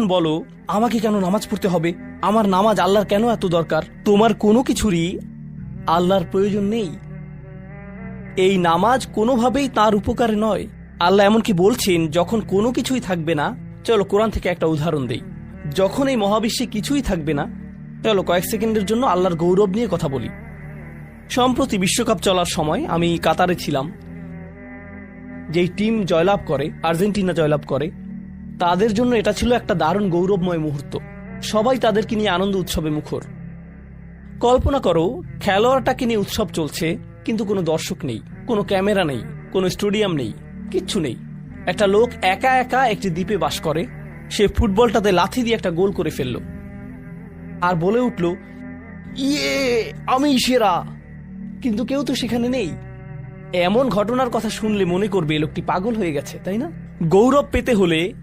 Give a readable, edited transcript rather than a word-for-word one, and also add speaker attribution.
Speaker 1: বলো, আমাকে কেন নামাজ পড়তে হবে? আমার নামাজ আল্লাহর কেন এত দরকার? তোমার কোনো কিছুরই আল্লাহর প্রয়োজন নেই। এই নামাজ কোনোভাবেই তার উপকারে নয়। আল্লাহ এমনকি বলছেন, যখন কোনো কিছুই থাকবে না, চলো কোরআন থেকে একটা উদাহরণ দেই। যখন এই মহাবিশ্বে কিছুই থাকবে না, চলো কয়েক সেকেন্ডের জন্য আল্লাহর গৌরব নিয়ে কথা বলি। সম্প্রতি বিশ্বকাপ চলার সময় আমি কাতারে ছিলাম। যেই টিম জয়লাভ করে, আর্জেন্টিনা জয়লাভ করে, তাদের জন্য এটা ছিল একটা দারুণ গৌরবময় মুহূর্ত। সবাই তাদেরকে নিয়ে আনন্দ উৎসবে মুখর। কল্পনা করো, খেলোয়াড়টাকে নিয়ে উৎসব চলছে, কিন্তু কোনো দর্শক নেই, কোনো ক্যামেরা নেই, কোনো স্টেডিয়াম নেই, কিচ্ছু নেই। একটা লোক একা একা একটি দ্বীপে বাস করে। সে ফুটবলটাতে লাথি দিয়ে একটা গোল করে ফেলল আর বলে উঠল, ইয়ে, আমি সেরা। কিন্তু কেউ তো সেখানে নেই। এমন ঘটনার কথা শুনলে মনে করবে লোকটি পাগল হয়ে গেছে, তাই না? গৌরব পেতে হলে